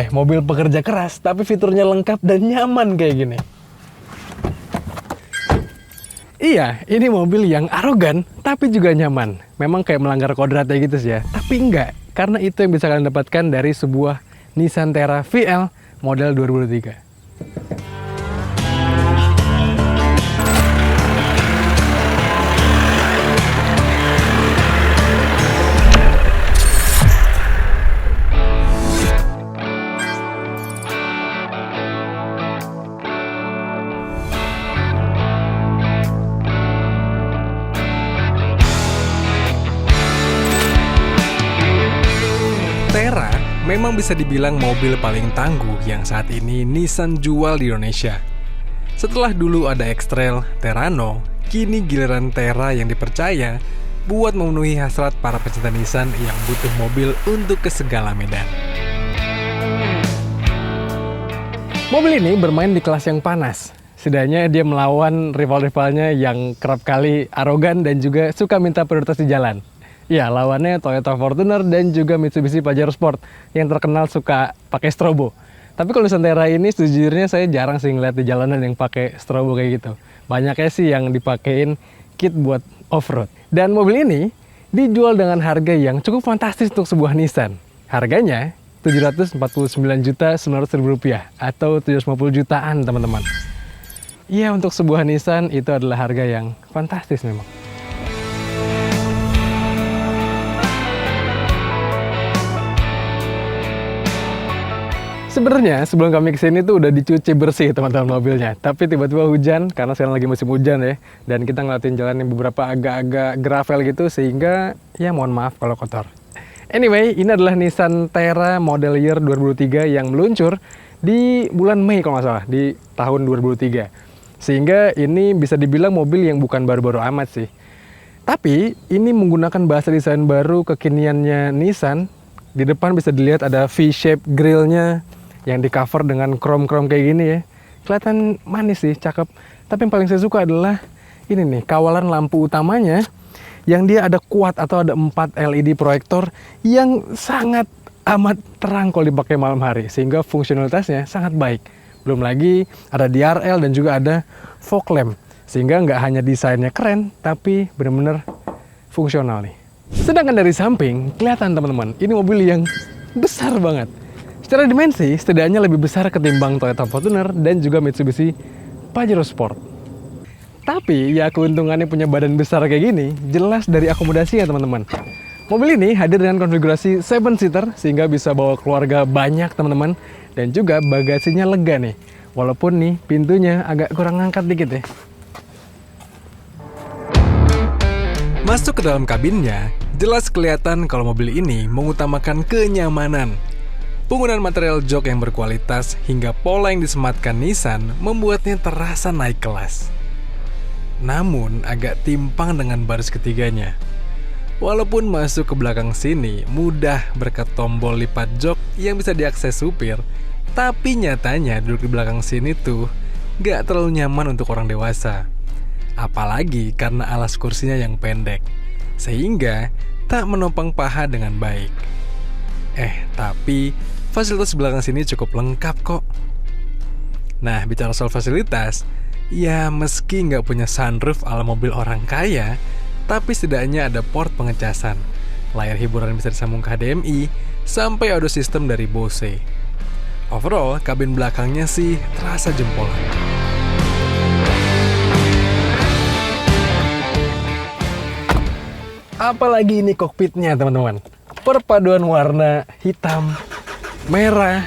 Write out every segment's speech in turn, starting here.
mobil pekerja keras tapi fiturnya lengkap dan nyaman kayak gini. Iya, ini mobil yang arogan tapi juga nyaman. Memang kayak melanggar kodratnya gitu sih ya. Tapi enggak, karena itu yang bisa kalian dapatkan dari sebuah Nissan Terra VL model 2023. Terra memang bisa dibilang mobil paling tangguh yang saat ini Nissan jual di Indonesia. Setelah dulu ada X-Trail, Terrano, kini giliran Terra yang dipercaya buat memenuhi hasrat para pecinta Nissan yang butuh mobil untuk ke segala medan. Mobil ini bermain di kelas yang panas. Setidaknya dia melawan rival-rivalnya yang kerap kali arogan dan juga suka minta prioritas di jalan. Ya, lawannya Toyota Fortuner dan juga Mitsubishi Pajero Sport yang terkenal suka pakai strobo. Tapi kalau Nissan Terra ini sejujurnya saya jarang sih ngeliat di jalanan yang pakai strobo kayak gitu. Banyaknya sih yang dipakein kit buat off-road. Dan mobil ini dijual dengan harga yang cukup fantastis untuk sebuah Nissan. Harganya Rp749.900.000 atau 750 jutaan, teman-teman. Iya, untuk sebuah Nissan itu adalah harga yang fantastis memang. Sebenarnya sebelum kami kesini tuh udah dicuci bersih teman-teman mobilnya. Tapi tiba-tiba hujan, karena sekarang lagi musim hujan ya. Dan kita ngeliatin jalan yang beberapa agak-agak gravel gitu, sehingga ya mohon maaf kalau kotor. Anyway, ini adalah Nissan Terra model year 2003 yang meluncur di bulan Mei kalau nggak salah, di tahun 2003. Sehingga ini bisa dibilang mobil yang bukan baru-baru amat sih. Tapi ini menggunakan bahasa desain baru kekiniannya Nissan. Di depan bisa dilihat ada V-shape grillnya yang di cover dengan chrome-chrome kayak gini ya. Kelihatan manis sih, cakep. Tapi yang paling saya suka adalah ini nih, kawalan lampu utamanya yang dia ada kuat atau ada 4 LED proyektor yang sangat amat terang kalau dipakai malam hari. Sehingga fungsionalitasnya sangat baik. Belum lagi ada DRL dan juga ada fog lamp. Sehingga nggak hanya desainnya keren, tapi benar-benar fungsional nih. Sedangkan dari samping, kelihatan teman-teman, ini mobil yang besar banget. Secara dimensi, setidaknya lebih besar ketimbang Toyota Fortuner dan juga Mitsubishi Pajero Sport. Tapi, ya keuntungannya punya badan besar kayak gini, jelas dari akomodasinya teman-teman. Mobil ini hadir dengan konfigurasi 7-seater, sehingga bisa bawa keluarga banyak teman-teman. Dan juga bagasinya lega nih, walaupun nih pintunya agak kurang ngangkat dikit ya. Masuk ke dalam kabinnya, jelas kelihatan kalau mobil ini mengutamakan kenyamanan. Penggunaan material jok yang berkualitas hingga pola yang disematkan Nissan membuatnya terasa naik kelas. Namun agak timpang dengan baris ketiganya. Walaupun masuk ke belakang sini mudah berkat tombol lipat jok yang bisa diakses supir, tapi nyatanya duduk di belakang sini tuh gak terlalu nyaman untuk orang dewasa. Apalagi karena alas kursinya yang pendek, sehingga tak menopang paha dengan baik. Tapi fasilitas belakang sini cukup lengkap kok. Nah, bicara soal fasilitas, ya meski nggak punya sunroof ala mobil orang kaya, tapi setidaknya ada port pengecasan, layar hiburan bisa disambung ke HDMI, sampai audio system dari Bose. Overall, kabin belakangnya sih terasa jempolan. Apalagi ini kokpitnya teman-teman. Perpaduan warna hitam, merah,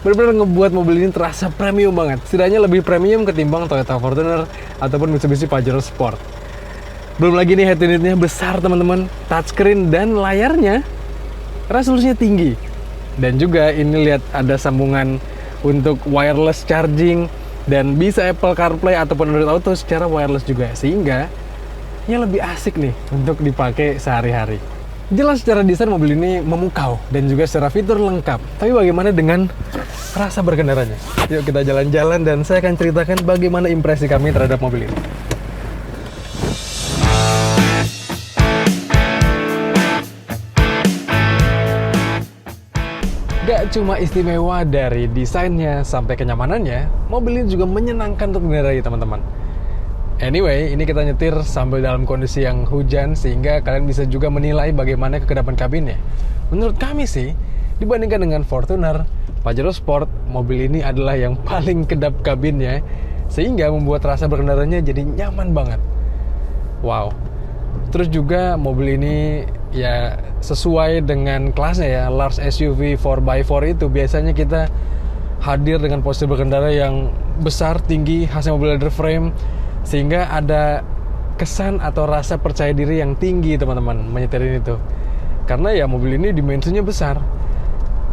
benar-benar ngebuat mobil ini terasa premium banget. Setidaknya lebih premium ketimbang Toyota Fortuner ataupun Mitsubishi Pajero Sport. Belum lagi nih head unitnya besar teman-teman, touchscreen dan layarnya resolusinya tinggi. Dan juga ini lihat ada sambungan untuk wireless charging dan bisa Apple CarPlay ataupun Android Auto secara wireless juga, sehingga ya lebih asik nih untuk dipakai sehari-hari. Jelas secara desain mobil ini memukau dan juga secara fitur lengkap. Tapi bagaimana dengan rasa berkendaranya? Yuk kita jalan-jalan dan saya akan ceritakan bagaimana impresi kami terhadap mobil ini. Gak Gak cuma istimewa dari desainnya sampai kenyamanannya, mobil ini juga menyenangkan untuk mengendarai teman-teman. Anyway, ini kita nyetir sambil dalam kondisi yang hujan sehingga kalian bisa juga menilai bagaimana kekedapan kabinnya. Menurut kami sih, dibandingkan dengan Fortuner, Pajero Sport, mobil ini adalah yang paling kedap kabinnya sehingga membuat rasa berkendaranya jadi nyaman banget. Wow. Terus juga mobil ini ya sesuai dengan kelasnya ya, large SUV 4x4 itu biasanya kita hadir dengan posisi berkendara yang besar, tinggi, khasnya mobil leather frame, sehingga ada kesan atau rasa percaya diri yang tinggi teman-teman menyetirin itu. Karena ya mobil ini dimensinya besar.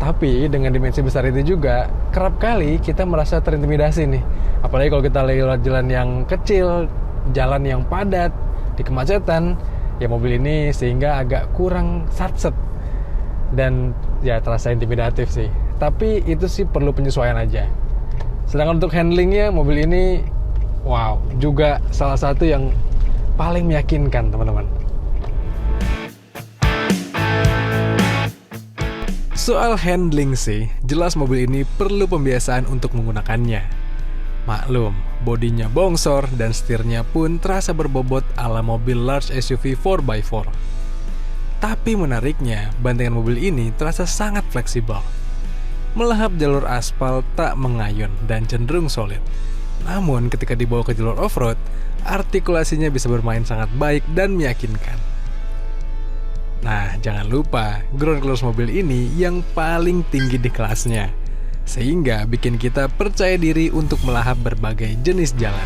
Tapi dengan dimensi besar itu juga kerap kali kita merasa terintimidasi nih. Apalagi kalau kita lewat jalan yang kecil, jalan yang padat, di kemacetan, ya mobil ini sehingga agak kurang satset dan ya terasa intimidatif sih. Tapi itu sih perlu penyesuaian aja. Sedangkan untuk handlingnya, mobil ini wow, juga salah satu yang paling meyakinkan teman-teman. Soal handling sih, jelas mobil ini perlu pembiasaan untuk menggunakannya. Maklum, bodinya bongsor dan setirnya pun terasa berbobot ala mobil large SUV 4x4. Tapi menariknya, bantingan mobil ini terasa sangat fleksibel. Melahap jalur aspal tak mengayun dan cenderung solid. Namun ketika dibawa ke jalur off-road, artikulasinya bisa bermain sangat baik dan meyakinkan. Nah, jangan lupa, ground clearance mobil ini yang paling tinggi di kelasnya, sehingga bikin kita percaya diri untuk melahap berbagai jenis jalan.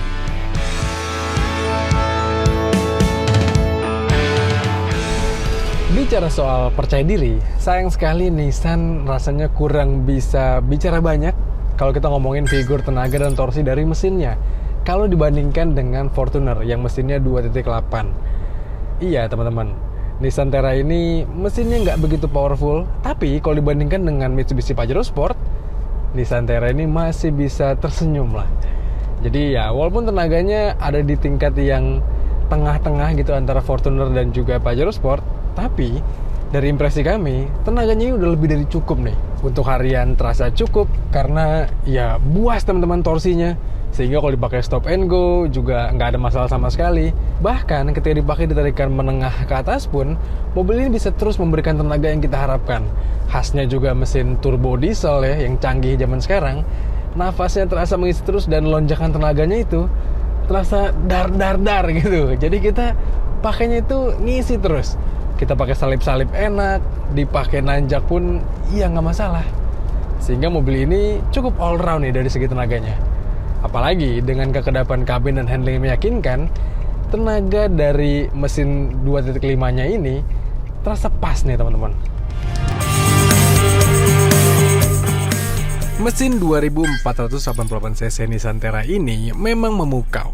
Bicara soal percaya diri, sayang sekali Nissan rasanya kurang bisa bicara banyak kalau kita ngomongin figur tenaga dan torsi dari mesinnya, kalau dibandingkan dengan Fortuner yang mesinnya 2.8. Iya teman-teman, Nissan Terra ini mesinnya nggak begitu powerful, tapi kalau dibandingkan dengan Mitsubishi Pajero Sport, Nissan Terra ini masih bisa tersenyum lah. Jadi ya walaupun tenaganya ada di tingkat yang tengah-tengah gitu antara Fortuner dan juga Pajero Sport, tapi dari impresi kami tenaganya udah lebih dari cukup nih. Untuk harian terasa cukup karena ya buas teman-teman torsinya, sehingga kalau dipakai stop and go juga nggak ada masalah sama sekali. Bahkan ketika dipakai di tarikan menengah ke atas pun, mobil ini bisa terus memberikan tenaga yang kita harapkan. Khasnya juga mesin turbo diesel ya, yang canggih zaman sekarang. Nafasnya terasa mengisi terus dan lonjakan tenaganya itu terasa dar gitu. Jadi kita pakainya itu ngisi terus. Kita pakai salip-salip enak, dipakai nanjak pun iya nggak masalah. Sehingga mobil ini cukup all round nih dari segi tenaganya. Apalagi dengan kekedapan kabin dan handling yang meyakinkan, tenaga dari mesin 2.5-nya ini terasa pas nih teman-teman. Mesin 2488cc Nissan Terra ini memang memukau.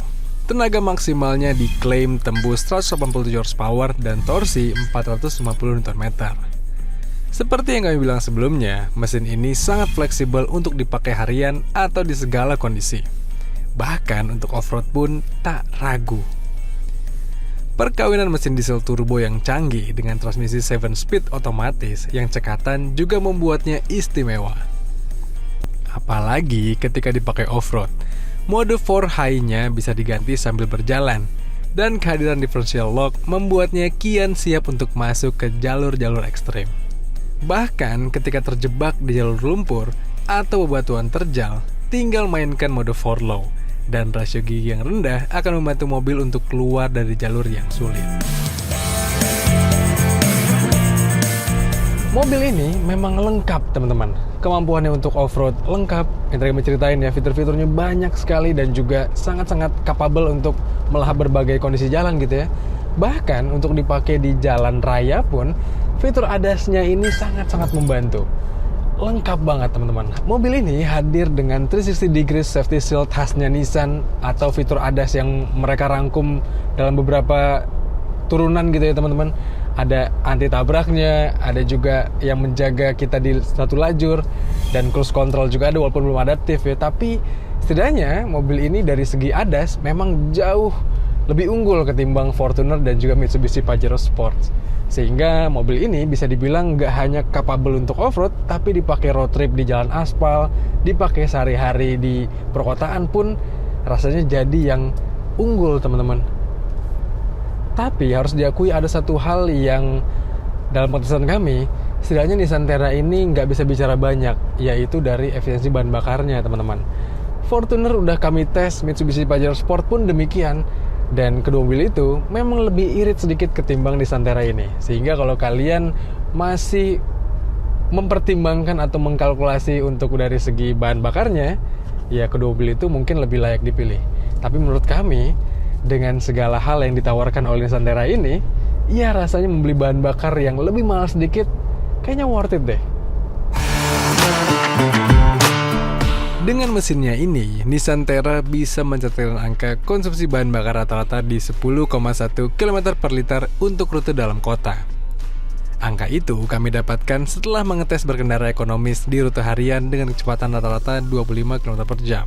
Tenaga maksimalnya diklaim tembus 187 horsepower dan torsi 450 Nm. Seperti yang kami bilang sebelumnya, mesin ini sangat fleksibel untuk dipakai harian atau di segala kondisi. Bahkan untuk off-road pun tak ragu. Perkawinan mesin diesel turbo yang canggih dengan transmisi 7-speed otomatis yang cekatan juga membuatnya istimewa. Apalagi ketika dipakai off-road, mode 4 high-nya bisa diganti sambil berjalan, dan kehadiran differential lock membuatnya kian siap untuk masuk ke jalur-jalur ekstrim. Bahkan ketika terjebak di jalur lumpur atau bebatuan terjal, tinggal mainkan mode 4 low, dan rasio gigi yang rendah akan membantu mobil untuk keluar dari jalur yang sulit. Mobil ini memang lengkap teman-teman. Kemampuannya untuk off-road lengkap. Yang tadi kami ceritain ya, fitur-fiturnya banyak sekali dan juga sangat-sangat capable untuk melahap berbagai kondisi jalan gitu ya. Bahkan untuk dipakai di jalan raya pun, fitur ADAS-nya ini sangat-sangat membantu. Lengkap banget teman-teman. Mobil ini hadir dengan 360 degrees safety shield khasnya Nissan atau fitur ADAS yang mereka rangkum dalam beberapa turunan gitu ya teman-teman. Ada anti tabraknya, ada juga yang menjaga kita di satu lajur, dan cruise control juga ada walaupun belum adaptif ya. Tapi setidaknya mobil ini dari segi ADAS memang jauh lebih unggul ketimbang Fortuner dan juga Mitsubishi Pajero Sport. Sehingga mobil ini bisa dibilang nggak hanya capable untuk off-road, tapi dipakai road trip di jalan aspal, dipakai sehari-hari di perkotaan pun rasanya jadi yang unggul, teman-teman. Tapi harus diakui ada satu hal yang dalam keputusan kami, setidaknya Nissan Terra ini nggak bisa bicara banyak, yaitu dari efisiensi bahan bakarnya, teman-teman. Fortuner udah kami tes, Mitsubishi Pajero Sport pun demikian. Dan kedua mobil itu memang lebih irit sedikit ketimbang Nissan Terra ini. Sehingga kalau kalian masih mempertimbangkan atau mengkalkulasi untuk dari segi bahan bakarnya, ya kedua mobil itu mungkin lebih layak dipilih. Tapi menurut kami, dengan segala hal yang ditawarkan oleh Nissan Terra ini, ya rasanya membeli bahan bakar yang lebih mahal sedikit, kayaknya worth it deh. Dengan mesinnya ini, Nissan Terra bisa mencatatkan angka konsumsi bahan bakar rata-rata di 10,1 km per liter untuk rute dalam kota. Angka itu kami dapatkan setelah mengetes berkendara ekonomis di rute harian dengan kecepatan rata-rata 25 km per jam.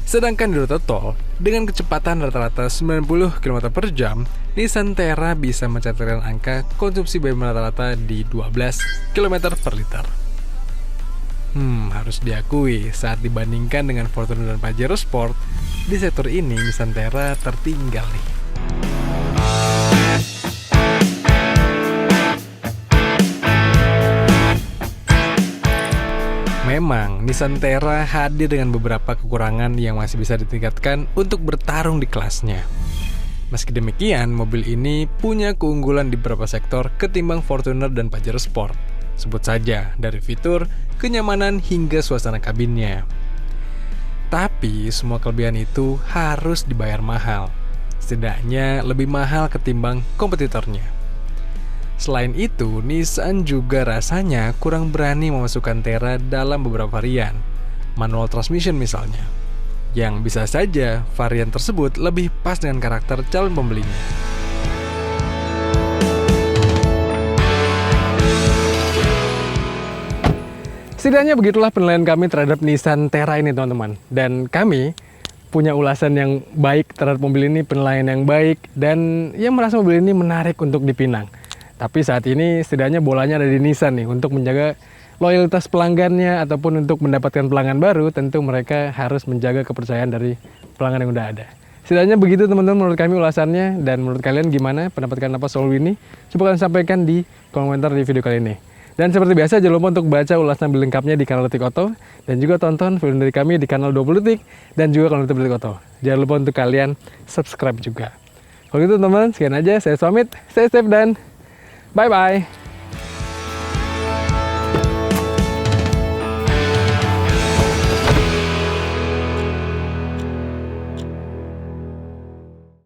Sedangkan di rute tol, dengan kecepatan rata-rata 90 km per jam, Nissan Terra bisa mencatatkan angka konsumsi BBM rata-rata di 12 km per liter. Harus diakui, saat dibandingkan dengan Fortuner dan Pajero Sport, di sektor ini Nissan Terra tertinggal nih. Memang, Nissan Terra hadir dengan beberapa kekurangan yang masih bisa ditingkatkan untuk bertarung di kelasnya. Meski demikian, mobil ini punya keunggulan di beberapa sektor ketimbang Fortuner dan Pajero Sport. Sebut saja dari fitur, kenyamanan hingga suasana kabinnya. Tapi semua kelebihan itu harus dibayar mahal. Setidaknya lebih mahal ketimbang kompetitornya. Selain itu, Nissan juga rasanya kurang berani memasukkan Terra dalam beberapa varian, manual transmission misalnya, yang bisa saja varian tersebut lebih pas dengan karakter calon pembelinya. Setidaknya begitulah penilaian kami terhadap Nissan Terra ini, teman-teman. Dan kami punya ulasan yang baik terhadap mobil ini, penilaian yang baik, dan yang merasa mobil ini menarik untuk dipinang. Tapi saat ini setidaknya bolanya ada di Nissan nih, untuk menjaga loyalitas pelanggannya ataupun untuk mendapatkan pelanggan baru, tentu mereka harus menjaga kepercayaan dari pelanggan yang udah ada. Setidaknya begitu, teman-teman, menurut kami ulasannya. Dan menurut kalian gimana pendapat kalian apa soal ini? Coba kalian sampaikan di komentar di video kali ini. Dan seperti biasa, jangan lupa untuk baca ulasan lebih lengkapnya di kanal Detik Auto, dan juga tonton film dari kami di kanal 20 Detik dan juga kanal Detik Auto. Jangan lupa untuk kalian subscribe juga. Kalau gitu, teman-teman, sekian aja. Saya pamit, stay safe dan bye-bye.